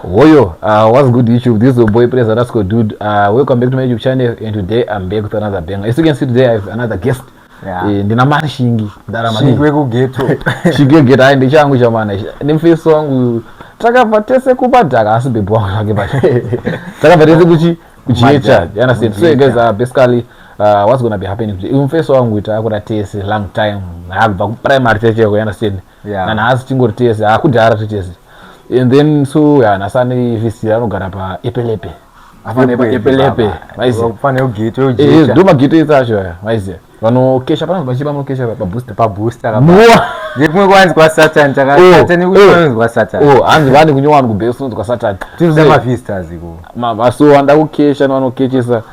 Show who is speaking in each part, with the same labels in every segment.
Speaker 1: Woyo, what's good YouTube? This is your boy Praise _ dude. Welcome back to my YouTube channel, and today I'm back with another banger. As you can see today I have another guest. Ndina mari shingi.
Speaker 2: Shingwe ku ghetto.
Speaker 1: Shingwe ghetto ayi ndichangu chamana. Nimfeso wangu takapatese kubadhaka asi bebho wangu wake bache. Takapatese kuchicha. You understand? So guys, basically what's gonna be happening today? Umfeso wangu itakura tese long time. Habva ku primary church, you understand? Na nasi chingori tese akudhara tese. And then so nasani visi anogara pa epelepe
Speaker 2: afane ugito
Speaker 1: ndoma gito itsacho maize vanokesha pano vachipa vanokesha pa booster
Speaker 2: kumwe kwanzi kwa Satan takatani kwanzi kwa Satan
Speaker 1: hanzi vani kunyowani kubeso kwa Satan
Speaker 2: tizema visitors iko
Speaker 1: maso anda kukesha vanokechesa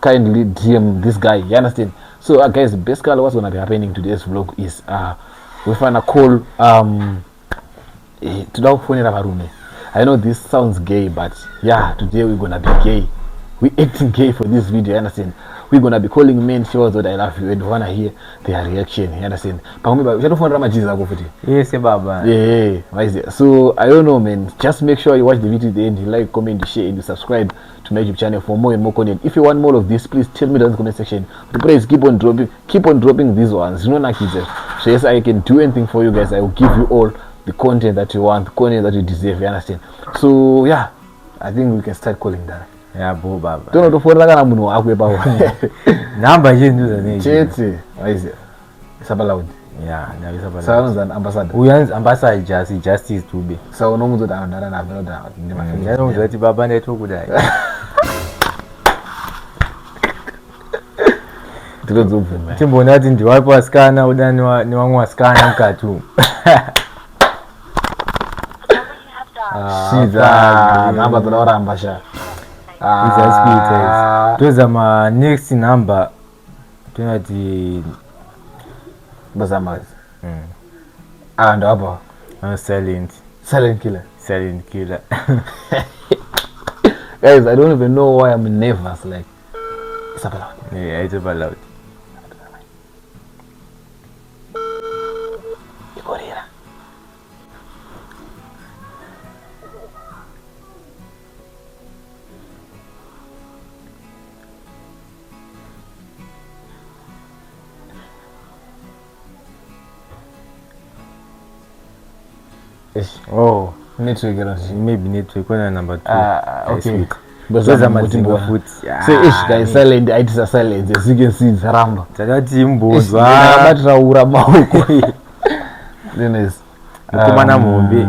Speaker 1: kindly DM this guy, you understand? So guys, basically what's going to be happening today's vlog is we find a call todakufonera varume. I know this sounds gay, but yeah, today we're gonna be gay. We acting gay for this video, you understand? We're gonna be calling men shows that I love you and wanna hear their reaction, you understand?
Speaker 2: Yes, baba.
Speaker 1: Yeah, so I don't know, man. Just make sure you watch the video to the end, you like, comment, you share, and you subscribe to my YouTube channel for more and more content. If you want more of this, please tell me down in the comment section. Please keep on dropping these ones. You know, so yes, I can do anything for you guys. I will give you all the content that you want, the content that you deserve, you understand? So yeah, I think we can start calling that.
Speaker 2: Yeah, bo baba.
Speaker 1: Don't know to phone like a muno akwe bawo.
Speaker 2: Number you do the name.
Speaker 1: Chete, why is it? Sabalaud.
Speaker 2: Yeah, na Sabalaud.
Speaker 1: Sounds an ambassador.
Speaker 2: We are ambassador justice to be.
Speaker 1: So no muzo da ndara na velo da.
Speaker 2: Ya no zati baba ne to kudai.
Speaker 1: Tilozovuma.
Speaker 2: Timbona ndi wapo askana udani ni wangu askana mkatu.
Speaker 1: Shiza namba tunaoramba sha.
Speaker 2: Those are my next number. Tunati
Speaker 1: bazamazi. And abo.
Speaker 2: Silent
Speaker 1: killer. Guys, I don't even know why I'm nervous. Like, it's about.
Speaker 2: Yeah, it's about.
Speaker 1: Oh, network
Speaker 2: maybe network on number 2.
Speaker 1: Okay. Those are my foot. Say guys, silent. I just silent. As you can see, it's ramba.
Speaker 2: Tadati mbozwa.
Speaker 1: Batraura mahuko. Then is
Speaker 2: kumana mombe.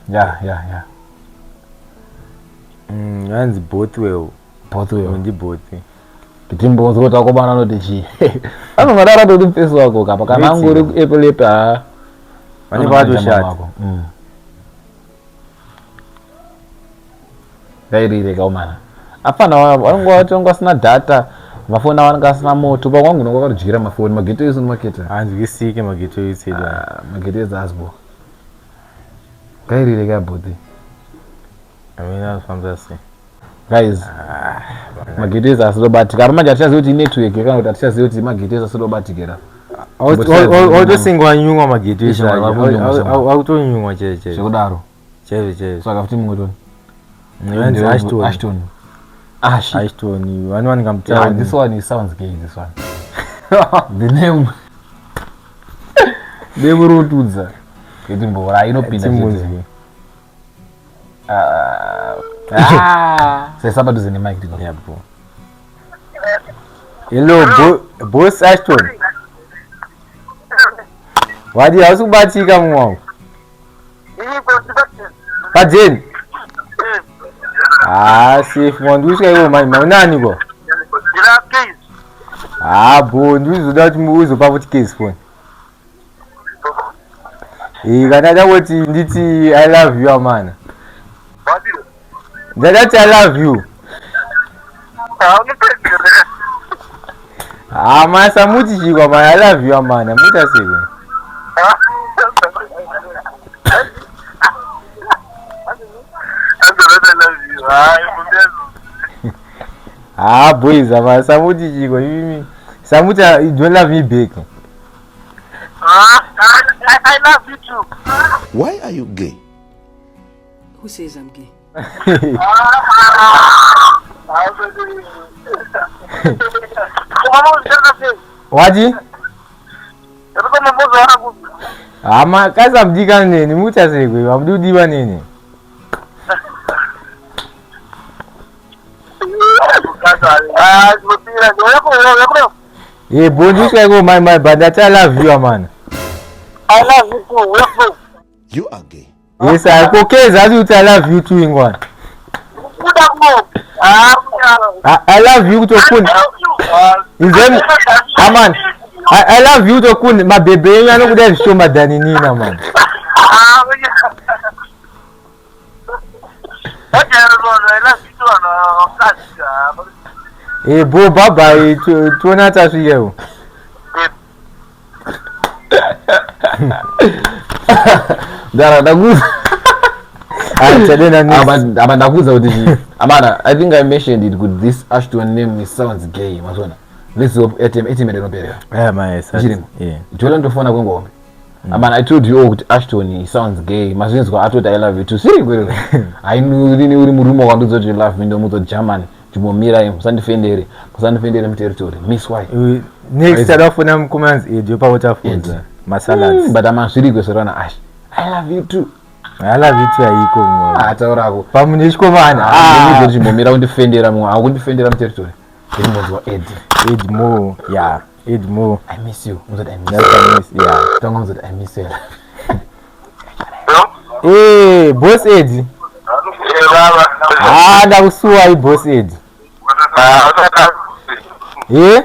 Speaker 1: Yeah.
Speaker 2: Hands both way. Ndi both.
Speaker 1: Kitimbo zota kobana no dechi. Ano madara to mpeso wako kapa kana ngori epelepe
Speaker 2: Ani bado shot.
Speaker 1: Gairi kaumana. Apana wangu asina data. Mafoni wanga asina moto. Ba wangu nokwa kujira mafoni mageto yesu maketa.
Speaker 2: Hanzi gisike mageto yesu ida.
Speaker 1: Mageto yesu asbo. Gairi ka bodi.
Speaker 2: Amina famzasi.
Speaker 1: Guys, mageto yesu aslo batikara majatisha zoti network kana utatisha zoti mageto yesu aslo batikera.
Speaker 2: Auto singwa nyungwa mageto yesu. Auto nyungwa cheche.
Speaker 1: Shokudaro.
Speaker 2: Cheche.
Speaker 1: So akafuti mungotoni. Ashton.
Speaker 2: One come tell.
Speaker 1: This one sounds gay. This one. The name. They were Tudza. Kitimbo. I know Pinda. Say somebody is in the mic.
Speaker 2: Yeah, bro. Hello, boss Ashton. Why do you also batty come on? Pajen. Safe one. Which guy go my nani go? Bo, nduzi that move to poverty case phone. Canada what nditi I love you man. That I love you. Masa muti chikwa man I love you man. Muta sego. Boys, Samuti Jigo, you don't love me big.
Speaker 3: I love you too.
Speaker 4: Why are you gay?
Speaker 3: Who says I'm gay?
Speaker 2: Waji? Ama kaza mjika nini mucha segwe amdudi wa nini? Yeah, bonus go my but that I love you man.
Speaker 4: I love you too.
Speaker 5: You are gay.
Speaker 2: Yes, I okay, as you I love you too in one. I love you to kun. Is them man. I love you to kun my baby you know that show my Danny Nina man. Eh bo baba to na ta su yau.
Speaker 1: Dara daguza. Daguza udiji. Amana, I think I mentioned it good. This Ashton name it sounds gay. Mazona. This is eti medeno pere.
Speaker 2: My
Speaker 1: yeah. Jolan to phone ngombe. Amana, I told you oh Ashton he sounds gay. Mazins go I told I love you too. Siri kweli. I knew ni uri murumo kwa nduzo you love me ndo muto German. Tumomira him musandifendere mu territory. Miss why?
Speaker 2: Next time for them comments you pa water food. Masala.
Speaker 1: But I'm sure you sorana Ash. I love you too.
Speaker 2: I love you too ayiko mwa.
Speaker 1: Ataurako.
Speaker 2: Pamunishiko mana.
Speaker 1: Ni tumomira undifendera mu akundifendera mu territory. This was what
Speaker 2: Ed Mo. Yeah. Ed Mo.
Speaker 1: I miss you. Was that I miss?
Speaker 2: Yeah.
Speaker 1: Don't that I miss you.
Speaker 2: Eh, boss Ed. Da usua hii boss Ed. Eh?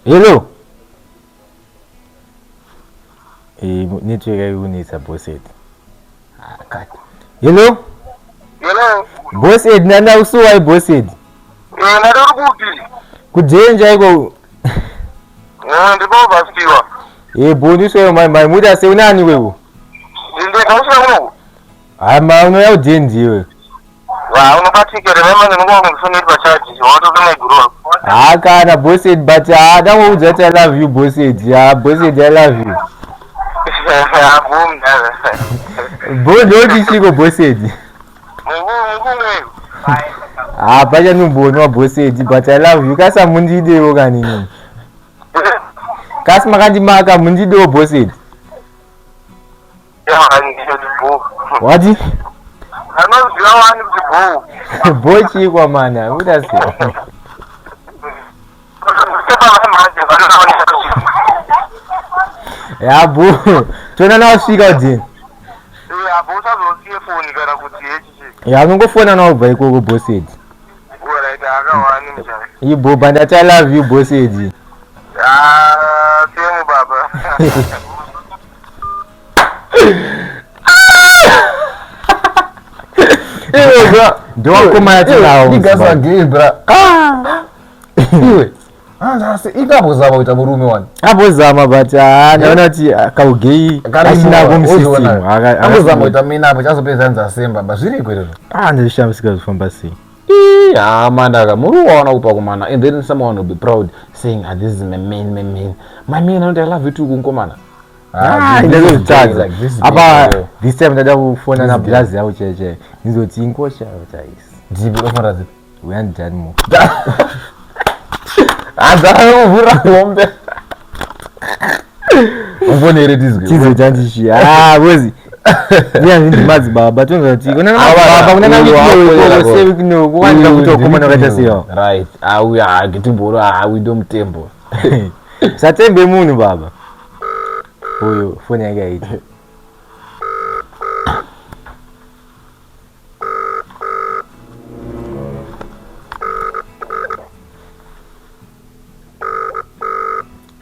Speaker 2: Hello. Network ayo ni sa boss Ed. Hello.
Speaker 4: Hello.
Speaker 2: Boss Ed nanda usua hii boss Ed.
Speaker 4: Narubuti.
Speaker 2: Kujenja iko.
Speaker 4: Ndipo basiwa.
Speaker 2: Bonus wewe my muda se unani wewe?
Speaker 4: Ndio kausa wewe.
Speaker 2: Ma uno ya ujenzi wewe.
Speaker 4: Wa unopatikere mama ningo ngifuna bachaji. Watu kama iguru.
Speaker 2: Kana boss Ed but don't just I love you boss Ed. Yeah, boss Ed I love you. Bono dishiko boss Ed. Baja nubono boss Ed but I love you. Kasa mundide ogani nini? Kasa makandi maka mundide boss Ed. Wadi? Bochi kwa mana, udasi. Ya bu, tuna na usika din.
Speaker 4: Ya bu sa zo ki phone gara kuti echi.
Speaker 2: Ya nungo phone na obai ko go boss Ed.
Speaker 4: Ora ida ga wani mjana.
Speaker 2: Yi bo banda I love you boss Ed.
Speaker 4: Temu baba.
Speaker 2: Don't come out now.
Speaker 1: You guys are gay, bro. Iwe. Sasa ikapo zama utamurume wani.
Speaker 2: Hapo zama but naona ati kaugei. Ashina kumsisimu.
Speaker 1: Hapo zama utamina hapo chazo pesa nza semba basiri kweli.
Speaker 2: Ndishamsika kufamba si.
Speaker 1: Amanda muru wana upa kumana and then someone will be proud saying this is my man. My man and I love you too kunkomana.
Speaker 2: Ndio charge like this. Aba this time ndio kufona na blaze au cheche. Nizo tinkosha utais.
Speaker 1: Jibu ofara zipi?
Speaker 2: We are done mo.
Speaker 1: Azao vura ngombe. Mbone redis go.
Speaker 2: Tizo jandishi. Bozi. Nia ndi mazi baba tunza tiko. Nana baba unana ngiko sevi kino kuanda kutokoma na kata sio.
Speaker 1: Right. Ya kitimboro we don't tembo.
Speaker 2: Satembe munu baba. Oyo phone yake haiti.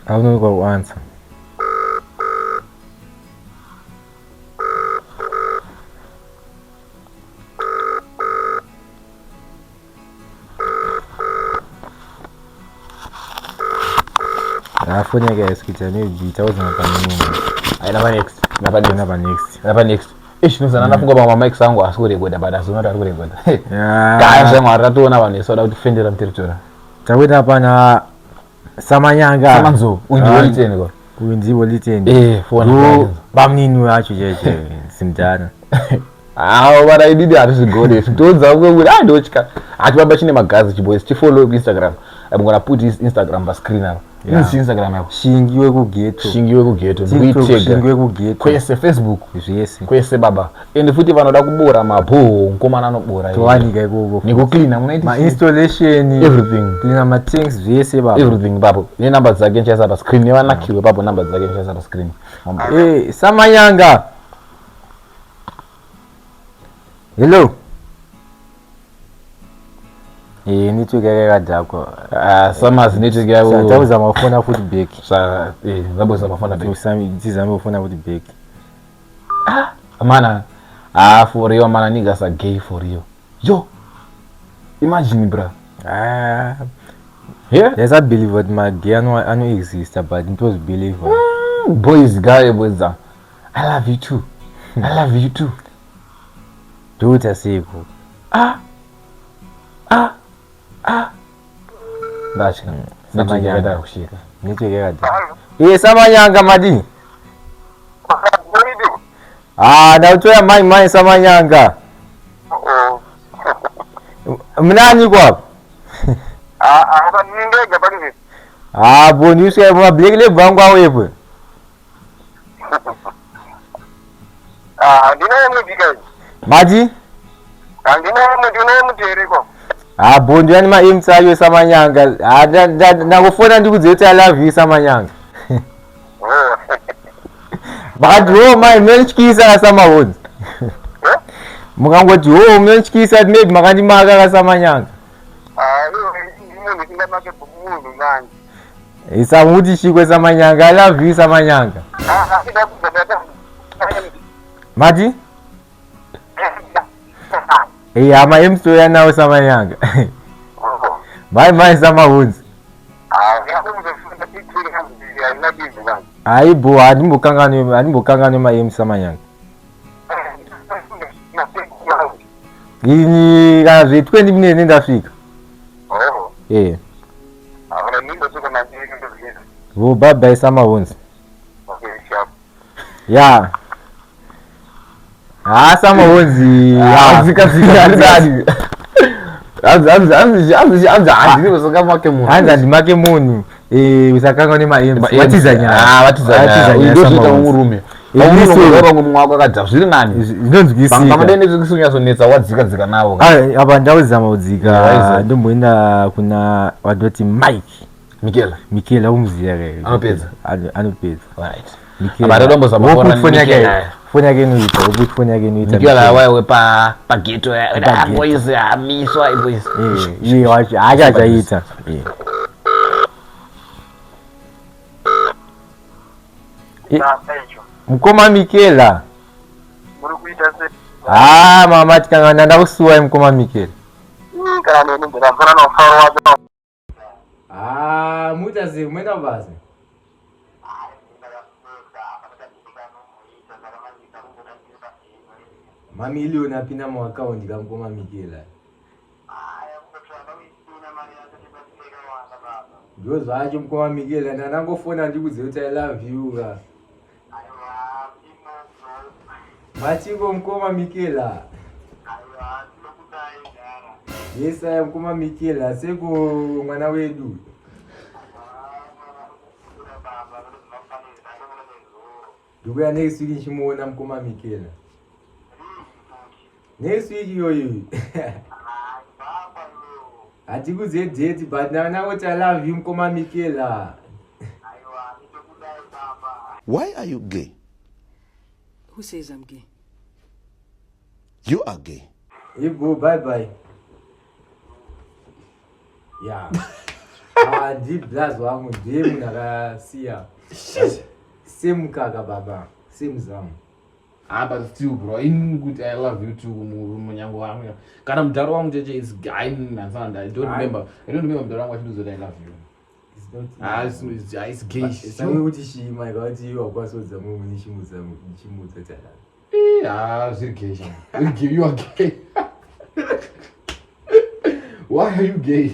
Speaker 2: I don't go answer. Phone yake yasikitani jitauza na panini.
Speaker 1: Napa next. Nusa nafunga ba mama sangu asure goda bada sunota asure goda. Kaya sema atatuona bane soda utufendera mteritora.
Speaker 2: Tawida hapana samanyanga.
Speaker 1: Samanzo undi woliteni go.
Speaker 2: Undi woliteni.
Speaker 1: Phone.
Speaker 2: Bamninu acho jeje. simdana
Speaker 1: varaididi hatizvigone zvitodza kwekuti ndotya hatibaba chine magazi chiboys chifollow kuinstagram. I'm gonna put his Instagram pascreen now. Instagram yako
Speaker 2: shingiwe kugeto
Speaker 1: shingiwe kugeto kwese Facebook
Speaker 2: zvese
Speaker 1: kwese baba ende futi vanoda kubora mabho nkomana anobora
Speaker 2: towanika ikoko
Speaker 1: nekucleana munaiti
Speaker 2: ma installation
Speaker 1: everything
Speaker 2: cleana ma things zvese baba
Speaker 1: everything baba ne number dzake nchaisa pa screen nevanakiwe baba number dzake nchaisa pa screen.
Speaker 2: Samanyanga hello network yakadhakwa
Speaker 1: Summers network yavo
Speaker 2: tauza mafona futi back
Speaker 1: zaboza mafona back
Speaker 2: tizame kufona futi back
Speaker 1: mana for real mana niggas are gay for real yo imagine bro yeah
Speaker 2: there's a believe that my gay I know exist but it was believe
Speaker 1: boys I love you too I love you too
Speaker 2: do it asiko
Speaker 1: ndashika
Speaker 2: Samanyanga
Speaker 1: kushika
Speaker 2: network yakadhakwa Samanyanga madi ndautoya mai Samanyanga mnani kwapo
Speaker 4: nindege palivi
Speaker 2: bondi usikaye mablack label wangu awepo
Speaker 4: ndinaye mudikazi
Speaker 2: madi
Speaker 4: ndinaye mutereko
Speaker 2: bondi yani ma aim sayo Samanyanga ndakufona ndikudze kuti I love you Samanyanga but mai menchikisa Samahonzi mukangoti menchikisa maybe makandimaka kaSamanyanga isamuti shikwe Samanyanga I love you Samanyanga mati ama emstoya nawo Samanyanga mai Samahonzi bo andimbokangano ma Samanyanga ini kana zve 20 minutes ndafika bye bye Samahonzi Samahonzi andimake munhu usakanga
Speaker 1: nemawatizanyaavatizanyaaita murume vamwe mwako akadza zviri nani zvinonzwisikangamadene wadzika navo
Speaker 2: apa ndauzama kudzika ndomboenda kuna wadoti Mike Mikela umuziya
Speaker 1: anopedza
Speaker 2: foni yake inoita foni yake inoita
Speaker 1: Mikela wawe pageto boys amiswa boys
Speaker 2: achachaita mukoma Mikela mama tikanga ndakusuwa mukoma Mikela muita sei muenda basi mamilioni apinda muakaunti kamukoma Mikela ndo zvacho mukoma Mikela ndandangofona ndikudze kuti I love you machiko mukoma Mikela yes mukoma Mikela seko mwana wedu ndikuya next week nchimuona mukoma Mikela next week iyoyo hatikudze date but nanangoti I love you mukoma Mikela.
Speaker 3: Why are you gay?
Speaker 5: Who says I'm gay?
Speaker 3: You are gay.
Speaker 2: Go bye. Yeah. Deep blast wangu ndiye munakasiya. Same kaka baba. Same zamu.
Speaker 1: But still bro, in good I love you too munyango wangu. Kana mdaro wangu jeje is guy I don't remember mdaro wangu achituzo I love you. It's gay.
Speaker 2: Sawe kuti shima ikati wakwasoza mu nishimuza tata.
Speaker 1: Ziri gay. You are gay. Why are you gay?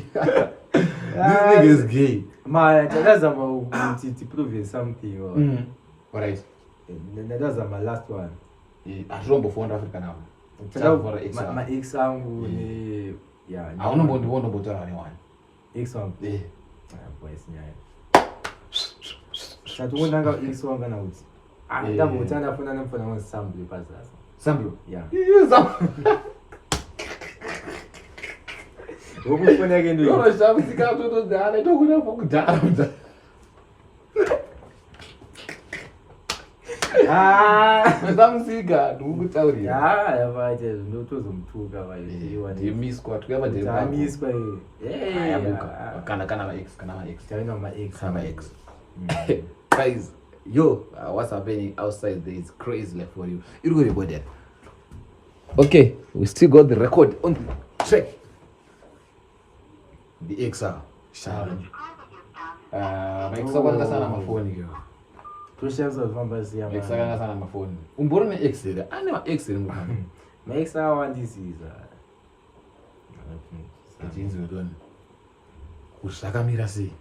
Speaker 2: This nigga is gay. That's to prove something.
Speaker 1: Alright.
Speaker 2: That's my last one.
Speaker 1: atitombofonda Africa nawo
Speaker 2: ma ex angu ni ya
Speaker 1: aunombotaura newani
Speaker 2: ex wangu boys nyaya Satunanga ex wangu na uti ndabutana funa nemfuna ngisamble pasasa
Speaker 1: Samblo
Speaker 2: yeah ukufuneka into
Speaker 1: yona shamsika totodala itokuna pokudala Samsika ndikutaurira
Speaker 2: yavate ndotozomtuka vayiwa
Speaker 1: ndimiswa tukava
Speaker 2: ndamiswa
Speaker 1: kana ma ex
Speaker 2: taina ma ex
Speaker 1: guys yo what's happening outside there is crazy like for you iri kurecorda okay we still got the record on the track the ex challenge ma ex kwanga sana mafoni yo
Speaker 2: toshanza zvamba siyama
Speaker 1: ex kwanga sana mafoni umbori ne ex ere ane ma ex ere mukana
Speaker 2: ma ex awandisiza
Speaker 1: jinzi udoni uzvakamira sei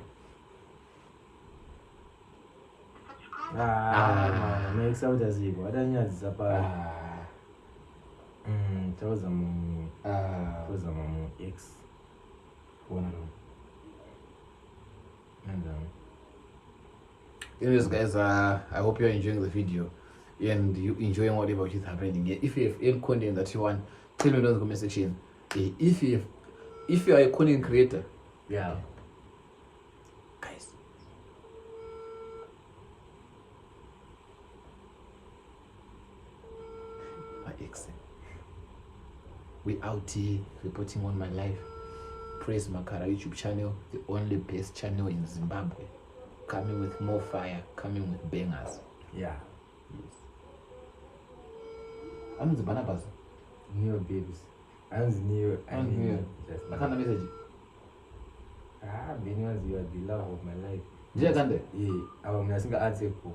Speaker 2: ma ex awutaziko adanyadzisa pa tawuzama mu ex
Speaker 1: bona no
Speaker 2: and
Speaker 1: anyways guys I hope you're enjoying the video and you enjoying whatever is happening here. If you have any content that you want, tell me in the comment section. If you are a content creator,
Speaker 2: yeah
Speaker 1: guys, my ex, we out here reporting on my life. Praise Makara YouTube channel, the only best channel in Zimbabwe, coming with more fire, coming with bangers.
Speaker 2: yeah
Speaker 1: Yes. I'm the Barnabas.
Speaker 2: new babes anzi new just
Speaker 1: Makanda message.
Speaker 2: Beni was you are the love of my life
Speaker 1: Nje kande.
Speaker 2: aba mina singa article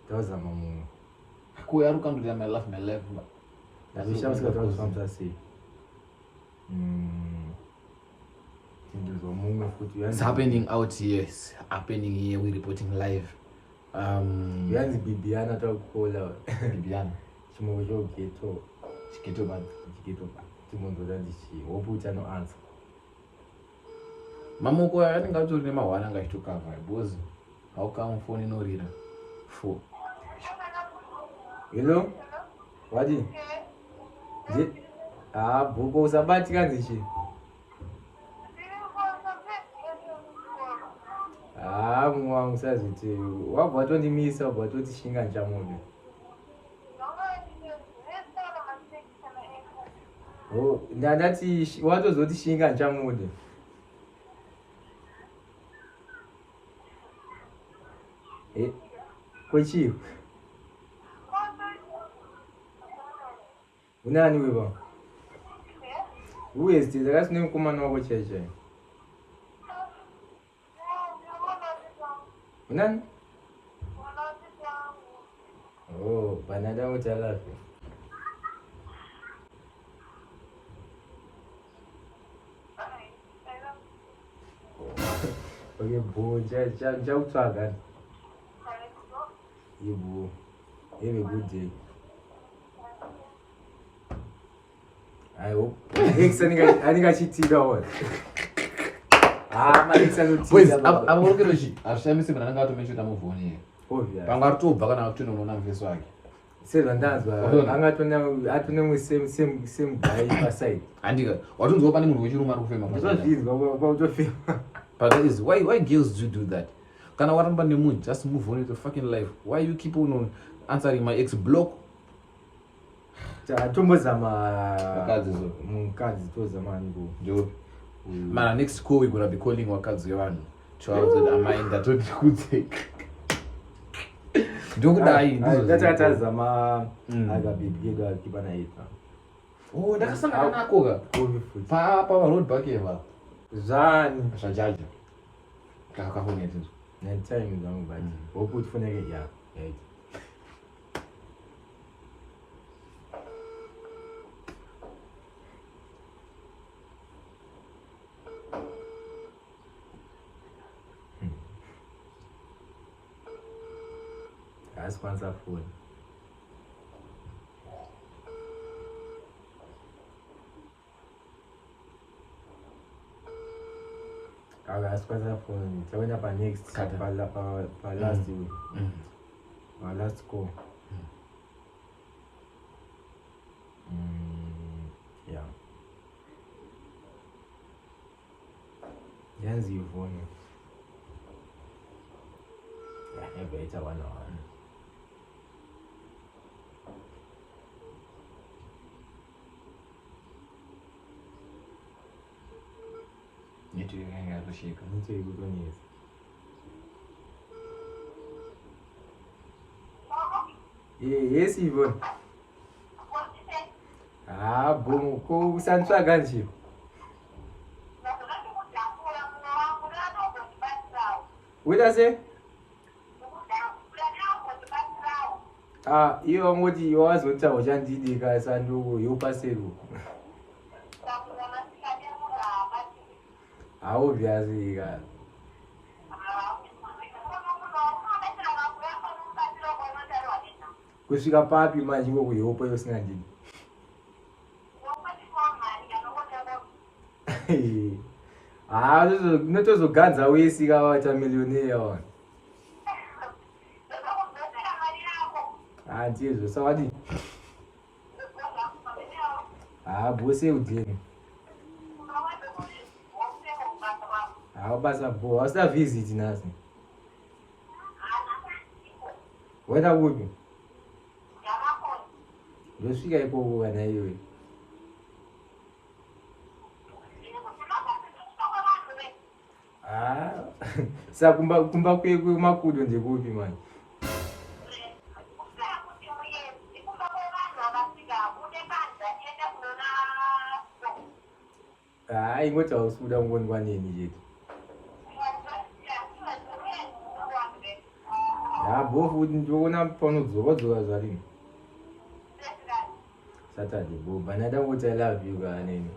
Speaker 2: tawuzama mu
Speaker 1: Kuya rukandulira my life.
Speaker 2: ndabishamsika tawuzama say ndizomumwe futhi
Speaker 1: It's happening out here. It's happening here. We're reporting live.
Speaker 2: uyanzi bibiana takukola
Speaker 1: Bibiana.
Speaker 2: chimwe chogeto
Speaker 1: Chiketo man.
Speaker 2: chimundu randichi woputa no answer
Speaker 1: Mamoko anenge atori nemahwana anga achitokavha because haukamufoni inorira 4.
Speaker 2: hello wadi bhuko usabati kanzichi mwangu saziti wabva watondimisa wabva watotishinga nchamude ndandati watozotishinga nchamude kwechiwo unani weva uwesti ndakasine mukomana wako chaichai unani banada utalafi okay bo chakutsvaga ibo have a good day I hope ex aningachitira one
Speaker 1: Boys, amurokeroshi arishamisi mwana anga atomechota muvhoni here. Pamwe aritobva kana akutonoona mufeso wake.
Speaker 2: Sezva ndanzwa atone same guy paside.
Speaker 1: Andika watonzwa pane munhu wechirume ari kufema paside.
Speaker 2: Ndozvinzwa kwautofema.
Speaker 1: But that is why girls do that. Kana waramba nemunhu just move on with your fucking life. Why you keep on answering my ex block?
Speaker 2: Tombozama mukadzi tozama
Speaker 1: ndio. Mana next call we gonna be calling wakadzi wevanhu. Child amaenda toti ndokudai
Speaker 2: ndatatazama akabibyedu akibana ita
Speaker 1: ndakasangana nako ka pa road back eva
Speaker 2: zvani
Speaker 1: zvajaja kakafoneti
Speaker 2: netime zangu bani wokuti funeke ya right sponsor phone Akasikwasa phone. Tawena pa next
Speaker 1: Kata.
Speaker 2: pa last week. Pa last call. Yeah. Yanzi ivone. Yeah, better one.
Speaker 1: Nitu yanga kushika.
Speaker 2: Nicho ikutonyeza. Yes, Yvonne. Bom, ko usantswa kanjiko. Wait say? Iyo ngoti wazonta uchandidi ka sanduku yopaselu. Obviously ka. Kusvika papi manje ngokuyopa yosingandini. Notozogadza weisika waita millionaire wana. Ndizvo sawadi. Bose udini. Basa bo, wasa visit nasi. Wenda kupi? Ndosvika ikoko kana iwe. Sa kumba kwe makudo ndekupi manje. Ingoti ausuda ngoni kwanini jetu. Bofu ndikuona panodzoka zvarini. Saturday bo banada ngoti I love you kanini.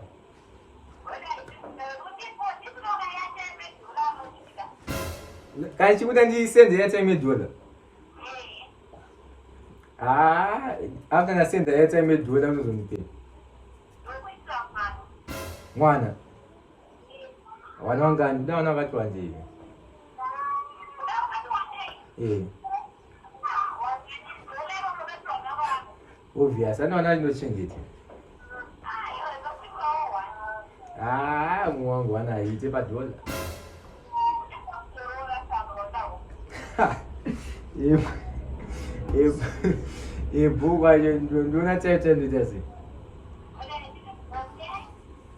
Speaker 2: Kai chikuda ndisende airtime $1. After I send the airtime $1 unozondipe. Mwana. Wana wangani ndaona wakati wanje. Obvious, anaona ndinochengeta. Mwangu anaite $1. Ibo kwaje ndona tete nditasi.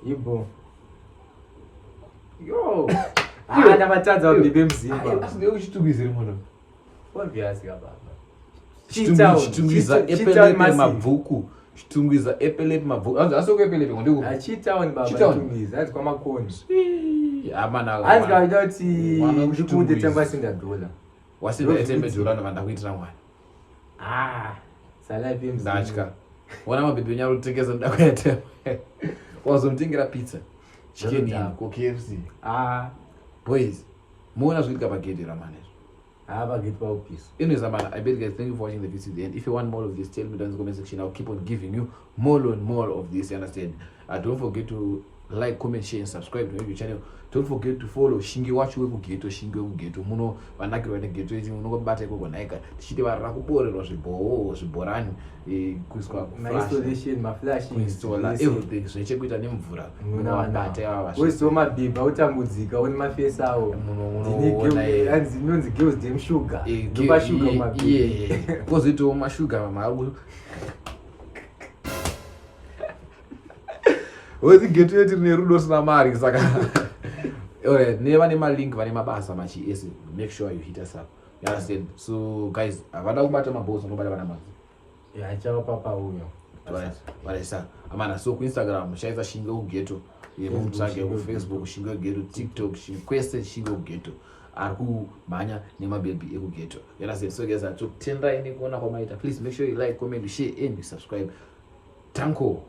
Speaker 2: Ibo. Yo. Ndavatadza ubibe mzimba.
Speaker 1: Asinge uchitungizire mwana.
Speaker 2: Obvious baba.
Speaker 1: Chitungwiza epelepe mabvuku. Chitungwiza epelepe mabvuku. Asoko epelepe ngondiko.
Speaker 2: Chitown baba chitungwiza azikwa makoni.
Speaker 1: Amana.
Speaker 2: Azika idoti ndikude tamba sinda $1.
Speaker 1: Wasinda etembe $1 navanda kuitira mwana.
Speaker 2: Salapi mzimba.
Speaker 1: Ndachka. Wana mabebe nyaro utekeza ndakwete. Wazomtengera pizza. Chicken ko KFC. Boys. Muona zviika pagedhi ramane.
Speaker 2: Bagedhi paupisa.
Speaker 1: Anyways, I bet guys, thank you for watching the video to the end. If you want more of this, tell me down in the comment section. I'll keep on giving you more and more of this, you understand? Don't forget to like, comment, share, and subscribe to my channel. Don't forget to follow Shingi Watch Weku Geto, Shingi Weku Geto. Muno vanaki vane geto ichi muno bate ko naika. Tichite varra kuborerwa zviborani kuiswa
Speaker 2: ma installation, ma flashing,
Speaker 1: installer everything. So chekuita nemvura. Muno vabate ava.
Speaker 2: Wezo mabhibha utambudzika one maface awo.
Speaker 1: Muno
Speaker 2: Zinonzi girls dem sugar. Ndopa sugar mabhibha.
Speaker 1: Kozito ma sugar mama. Wezi geto yetu ne rudo sina mari saka. Alright, never nema link vane mabasa machi ese. Make sure you hit us up. You understand? So guys, avada kubata maboso ngobata vana mazi.
Speaker 2: Chava papa uyo.
Speaker 1: Varesa. Amana so ku Instagram shaiza Shingi Weku Geto. Mutsvage ku Facebook Shingi Weku Geto, TikTok Shingi Weku Geto. Ariku manya nemabhebhi ekugeto. You understand? So guys, tendai nekuona kwamaita. Please make sure you like, comment, share and subscribe. Tanko.